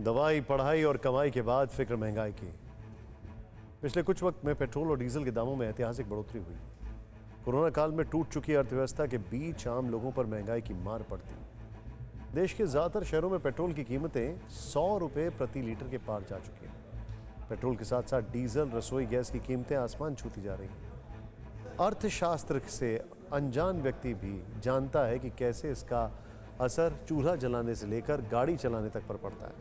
दवाई, पढ़ाई और कमाई के बाद फिक्र महंगाई की। पिछले कुछ वक्त में पेट्रोल और डीजल के दामों में ऐतिहासिक बढ़ोतरी हुई। कोरोना काल में टूट चुकी अर्थव्यवस्था के बीच आम लोगों पर महंगाई की मार पड़ती। देश के ज्यादातर शहरों में पेट्रोल की कीमतें 100 रुपए प्रति लीटर के पार जा चुकी हैं। पेट्रोल के साथ साथ डीजल, रसोई गैस की कीमतें आसमान छूती जा रही हैं। अर्थशास्त्र से अनजान व्यक्ति भी जानता है कि कैसे इसका असर चूल्हा जलाने से लेकर गाड़ी चलाने तक पर पड़ता है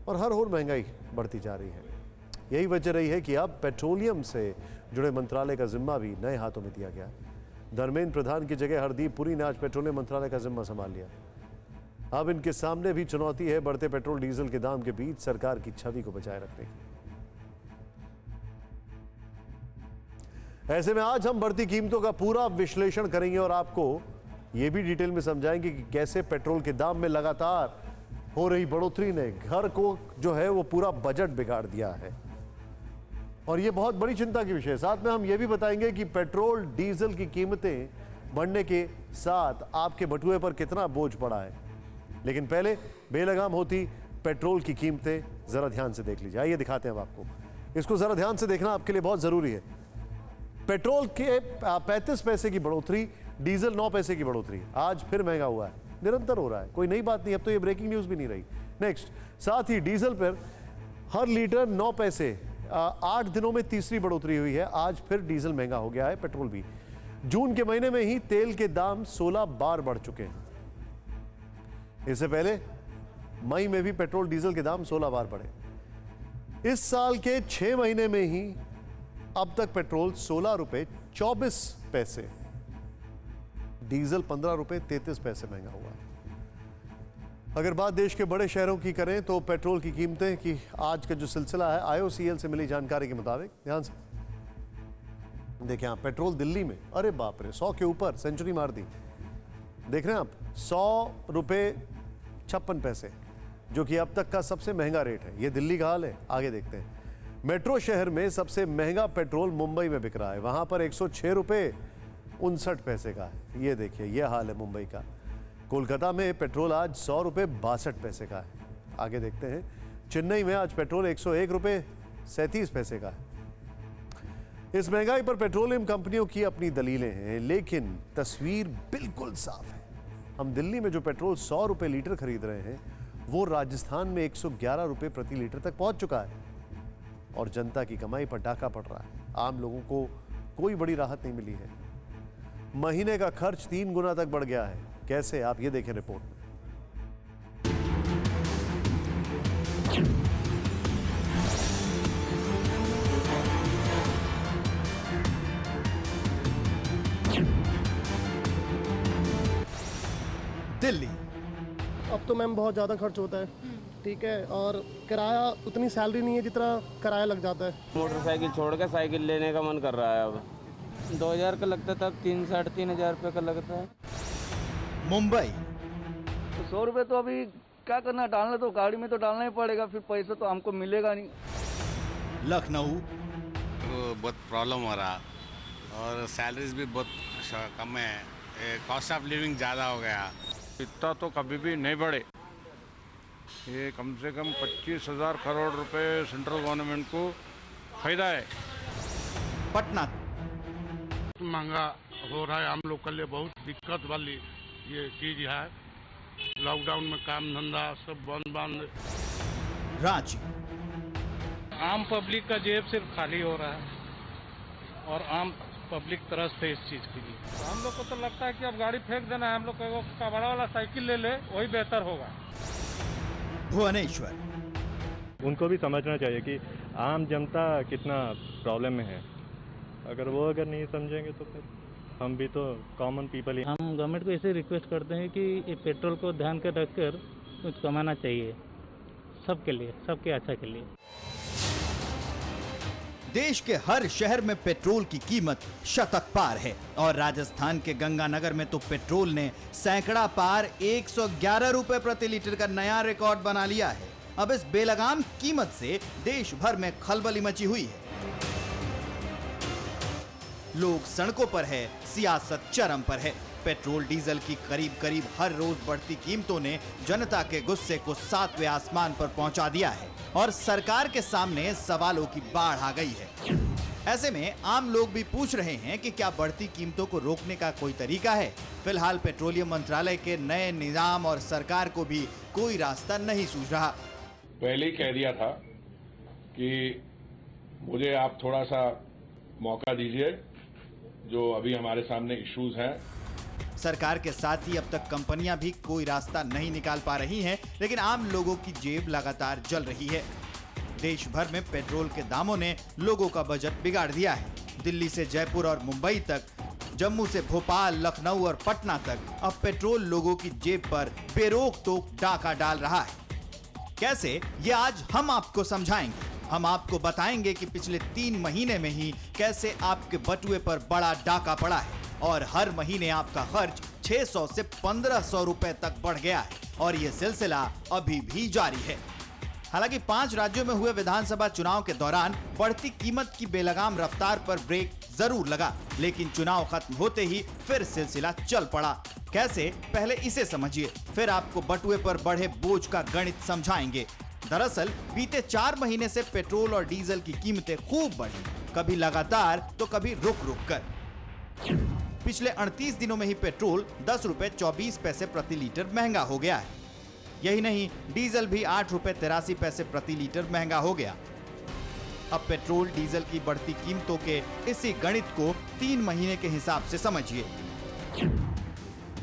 और हर ओर महंगाई बढ़ती जा रही है। यही वजह रही है कि अब पेट्रोलियम से जुड़े मंत्रालय का जिम्मा भी नए हाथों में दिया गया है। धर्मेंद्र प्रधान की जगह हरदीप पुरी ने आज पेट्रोलियम मंत्रालय का जिम्मा संभाल लिया। अब इनके सामने भी चुनौती है बढ़ते पेट्रोल डीजल के दाम के बीच सरकार की छवि को बचाए रखने की। ऐसे में आज हम बढ़ती कीमतों का पूरा विश्लेषण करेंगे और आपको यह भी डिटेल में समझाएंगे कि कैसे पेट्रोल के दाम में लगातार हो रही बढ़ोतरी ने घर को जो है वो पूरा बजट बिगाड़ दिया है और ये बहुत बड़ी चिंता की विषय है। साथ में हम ये भी बताएंगे कि पेट्रोल डीजल की कीमतें बढ़ने के साथ आपके बटुए पर कितना बोझ पड़ा है। लेकिन पहले बेलगाम होती पेट्रोल की कीमतें जरा ध्यान से देख लीजिए। आइए दिखाते हैं आपको। इसको जरा ध्यान से देखना आपके लिए बहुत जरूरी है। पेट्रोल के 35 पैसे की बढ़ोतरी, डीजल 9 पैसे की बढ़ोतरी आज फिर महंगा हुआ है, निरंतर हो रहा है, कोई नई बात नहीं। अब तो ये ब्रेकिंग न्यूज भी नहीं रही। नेक्स्ट, साथ ही डीजल पर हर लीटर 9 पैसे 8 दिनों में तीसरी बढ़ोतरी हुई है। आज फिर डीजल महंगा हो गया है, पेट्रोल भी। जून के महीने में ही तेल के दाम 16 बार बढ़ चुके हैं। इससे पहले मई में भी पेट्रोल डीजल के दाम 16 बार बढ़े। इस साल के 6 महीने में ही अब तक पेट्रोल 16 रुपए 24 पैसे, डीजल 15 रुपए 33 पैसे महंगा हुआ। अगर बात देश के बड़े शहरों की करें तो पेट्रोल की कीमतें की आज का जो सिलसिला है IOCL से मिली जानकारी के मुताबिक, ध्यान से देखें आप, पेट्रोल दिल्ली में अरे बाप रे 100 के ऊपर सेंचुरी मार दी। देख रहे हैं आप, 100 रुपए 56 पैसे, जो कि अब तक का सबसे महंगा रेट है। ये दिल्ली का हाल है। आगे देखते हैं। मेट्रो शहर में सबसे महंगा पेट्रोल मुंबई में बिक रहा है। वहां पर 106 रुपए 59 पैसे का है। ये देखिए, ये हाल है मुंबई का। कोलकाता में पेट्रोल आज 100 रुपए 62 पैसे का है। आगे देखते हैं। चेन्नई में आज पेट्रोल 101 रुपए 37 पैसे का है। इस महंगाई पर पेट्रोलियम कंपनियों की अपनी दलीलें हैं, लेकिन तस्वीर बिल्कुल साफ है। हम दिल्ली में जो पेट्रोल 100 रुपए लीटर खरीद रहे हैं, वो राजस्थान में 111 रुपए प्रति लीटर तक पहुंच चुका है और जनता की कमाई पर डाका पड़ रहा है। आम लोगों को कोई बड़ी राहत नहीं मिली है। महीने का खर्च 3 गुना तक बढ़ गया है। कैसे, आप ये देखें रिपोर्ट में। दिल्ली अब तो मैम बहुत ज़्यादा खर्च होता है, ठीक है, और किराया उतनी सैलरी नहीं है जितना किराया लग जाता है। मोटरसाइकिल छोड़ के साइकिल लेने का मन कर रहा है। अब 2000 का लगता था, अब 3 साढ़े 3 हजार रुपये का लगता है। मुंबई तो 100 रुपये तो अभी क्या करना, डालना तो गाड़ी में तो डालना ही पड़ेगा, फिर पैसा तो हमको मिलेगा नहीं। लखनऊ बहुत प्रॉब्लम हो रहा और सैलरीज भी बहुत कम है, कॉस्ट ऑफ लिविंग ज़्यादा हो गया। इतना तो कभी भी नहीं बढ़े। ये कम से कम 25,000 करोड़ रुपए सेंट्रल गवर्नमेंट को फायदा है। पटना महंगा हो रहा है, हम लोग के लिए बहुत दिक्कत वाली ये चीज है। लॉकडाउन में काम धंधा सब बंद। रांची आम पब्लिक का जेब सिर्फ खाली हो रहा है और आम पब्लिक त्रस्त है इस चीज के लिए। तो हम लोग को तो लगता है कि अब गाड़ी फेंक देना है, हम लोग को बड़ा वाला साइकिल ले ले, वही बेहतर होगा। भुवनेश्वर उनको भी समझना चाहिए कि आम जनता कितना प्रॉब्लम में है। अगर नहीं समझेंगे तो फिर हम भी तो कॉमन पीपल ही। हम गवर्नमेंट को इसे रिक्वेस्ट करते हैं कि पेट्रोल को ध्यान कर रखकर कुछ कमाना चाहिए सबके लिए, सबके अच्छा के लिए। देश के हर शहर में पेट्रोल की कीमत शतक पार है और राजस्थान के गंगानगर में तो पेट्रोल ने सैकड़ा पार 111 रुपए प्रति लीटर का नया रिकॉर्ड बना लिया है। अब इस बेलगाम कीमत से देश भर में खलबली मची हुई है। लोग सड़कों पर है, सियासत चरम पर है। पेट्रोल डीजल की करीब करीब हर रोज बढ़ती कीमतों ने जनता के गुस्से को 7वें आसमान पर पहुंचा दिया है और सरकार के सामने सवालों की बाढ़ आ गई है। ऐसे में आम लोग भी पूछ रहे हैं कि क्या बढ़ती कीमतों को रोकने का कोई तरीका है। फिलहाल पेट्रोलियम मंत्रालय के नए निजाम और सरकार को भी कोई रास्ता नहीं सूझ रहा। पहले ही कह दिया था कि मुझे आप थोड़ा सा मौका दीजिए, जो अभी हमारे सामने इश्यूज हैं। सरकार के साथ ही अब तक कंपनियां भी कोई रास्ता नहीं निकाल पा रही हैं, लेकिन आम लोगों की जेब लगातार जल रही है। देश भर में पेट्रोल के दामों ने लोगों का बजट बिगाड़ दिया है। दिल्ली से जयपुर और मुंबई तक, जम्मू से भोपाल, लखनऊ और पटना तक अब पेट्रोल लोगों की जेब पर बेरोक टोक डाका डाल रहा है। कैसे, ये आज हम आपको समझाएंगे। हम आपको बताएंगे कि पिछले 3 महीने में ही कैसे आपके बटुए पर बड़ा डाका पड़ा है और हर महीने आपका खर्च 600 से 1500 रुपए तक बढ़ गया है और ये सिलसिला अभी भी जारी है। हालांकि 5 राज्यों में हुए विधानसभा चुनाव के दौरान बढ़ती कीमत की बेलगाम रफ्तार पर ब्रेक जरूर लगा, लेकिन चुनाव खत्म होते ही फिर सिलसिला चल पड़ा। कैसे, पहले इसे समझिए, फिर आपको बटुए पर बढ़े बोझ का गणित समझाएंगे। दरअसल बीते 4 महीने से पेट्रोल और डीजल की कीमतें खूब बढ़ी, कभी लगातार तो कभी रुक रुक कर। पिछले 38 दिनों में ही पेट्रोल 10 रुपए 24 पैसे प्रति लीटर महंगा हो गया है। यही नहीं, डीजल भी 8 रुपए 83 पैसे प्रति लीटर महंगा हो गया। अब पेट्रोल डीजल की बढ़ती कीमतों के इसी गणित को 3 महीने के हिसाब से समझिए।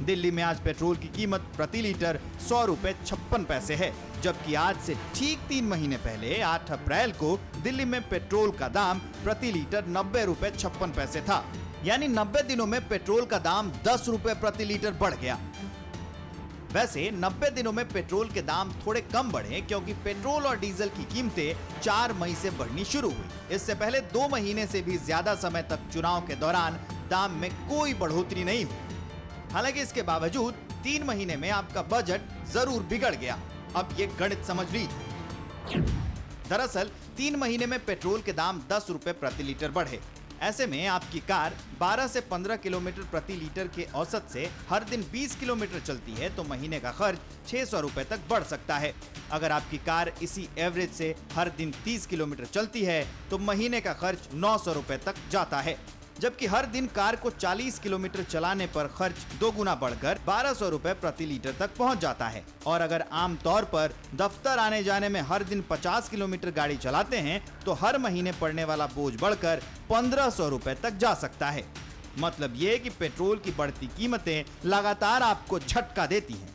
दिल्ली में आज पेट्रोल की कीमत प्रति लीटर 100 रुपए 56 पैसे है, जबकि आज से ठीक 3 महीने पहले 8 अप्रैल को दिल्ली में पेट्रोल का दाम प्रति लीटर 90 रुपए 56 पैसे था। यानी 90 दिनों में पेट्रोल का दाम 10 रुपए प्रति लीटर बढ़ गया। वैसे 90 दिनों में पेट्रोल के दाम थोड़े कम बढ़े क्योंकि पेट्रोल और डीजल की कीमतें 4 मई से बढ़नी शुरू हुई। इससे पहले 2 महीने से भी ज्यादा समय तक चुनाव के दौरान दाम में कोई बढ़ोतरी नहीं हुई। हालांकि इसके बावजूद 3 महीने में आपका बजट जरूर बिगड़ गया। अब ये गणित समझ लीजिए। दरअसल 3 महीने में पेट्रोल के दाम 10 रुपए प्रति लीटर बढ़े। ऐसे में आपकी कार 12 से 15 किलोमीटर प्रति लीटर के औसत से हर दिन 20 किलोमीटर चलती है तो महीने का खर्च 600 रुपए तक बढ़ सकता है। अगर आपकी कार इसी एवरेज से हर दिन 30 किलोमीटर चलती है तो महीने का खर्च 900 रुपए तक जाता है, जबकि हर दिन कार को 40 किलोमीटर चलाने पर खर्च 2 गुना बढ़कर 1200 रुपए प्रति लीटर तक पहुंच जाता है। और अगर आम तौर पर दफ्तर आने जाने में हर दिन 50 किलोमीटर गाड़ी चलाते हैं तो हर महीने पड़ने वाला बोझ बढ़कर 1500 रुपए तक जा सकता है। मतलब ये कि पेट्रोल की बढ़ती कीमतें लगातार आपको झटका देती हैं।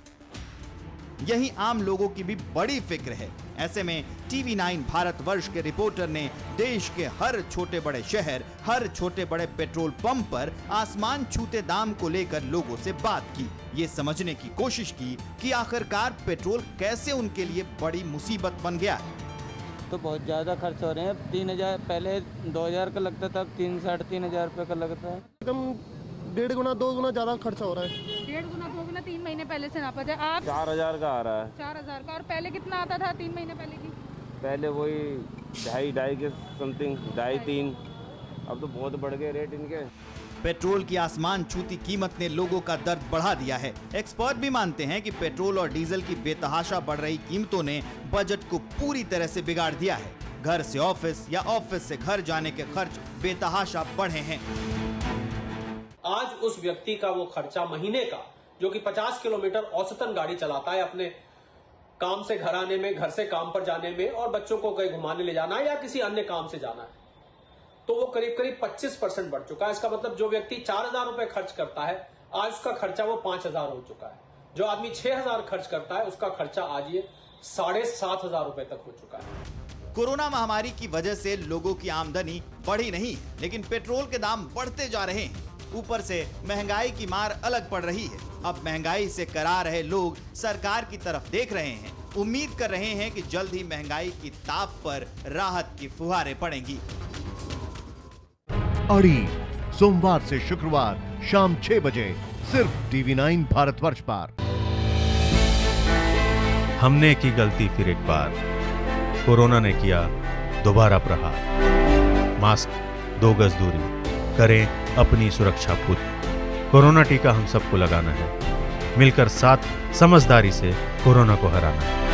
यही आम लोगों की भी बड़ी फिक्र है। ऐसे में टीवी 9 भारतवर्ष के रिपोर्टर ने देश के हर छोटे बड़े शहर, हर छोटे बड़े पेट्रोल पंप पर आसमान छूते दाम को लेकर लोगों से बात की। ये समझने की कोशिश की कि आखिरकार पेट्रोल कैसे उनके लिए बड़ी मुसीबत बन गया है। तो बहुत ज़्यादा खर्च हो रहे हैं। 3000 पहले 2000 का लगता था, अब 3 साढ़े 3 हज़ार रुपये का लगता है। एकदम 1.5 गुना 2 गुना ज़्यादा खर्चा हो रहा है। 1.5 गुना 2 गुना 3 महीने पहले से नापा जाए आप 4000 का आ रहा है। 4000 का। और पहले कितना आता था 3 महीने पहले की? पहले वही 2.5 के समथिंग, 2.5-3। अब तो बहुत बढ़ गए रेट इनके। पेट्रोल की आसमान छूती कीमत ने लोगों का दर्द बढ़ा दिया है। एक्सपर्ट भी मानते हैं कि पेट्रोल और डीजल की बेतहाशा बढ़ रही कीमतों ने बजट को पूरी तरह से बिगाड़ दिया है। घर से ऑफिस या ऑफिस से घर जाने के खर्च बेतहाशा बढ़े हैं। आज उस व्यक्ति का वो खर्चा महीने का, जो कि 50 किलोमीटर औसतन गाड़ी चलाता है अपने काम से घर आने में, घर से काम पर जाने में और बच्चों को कहीं घुमाने ले जाना है या किसी अन्य काम से जाना है, तो वो करीब करीब 25% बढ़ चुका है। इसका मतलब जो व्यक्ति 4000 रुपए खर्च करता है, आज उसका खर्चा वो 5000 हो चुका है। जो आदमी 6000 खर्च करता है, उसका खर्चा आज ये 7500 रुपए तक हो चुका है। कोरोना महामारी की वजह से लोगों की आमदनी बढ़ी नहीं, लेकिन पेट्रोल के दाम बढ़ते जा रहे हैं। ऊपर से महंगाई की मार अलग पड़ रही है। अब महंगाई से करा रहे लोग सरकार की तरफ देख रहे हैं, उम्मीद कर रहे हैं कि जल्द ही महंगाई की ताप पर राहत की फुहारें पड़ेंगी। अड़ी सोमवार से शुक्रवार शाम 6 बजे सिर्फ टीवी 9 भारतवर्ष पर। हमने की गलती फिर एक बार, कोरोना ने किया दोबारा प्रहार। मास्क, 2 गज दूरी, करें अपनी सुरक्षा खुद। कोरोना टीका हम सबको लगाना है। मिलकर साथ समझदारी से कोरोना को हराना है।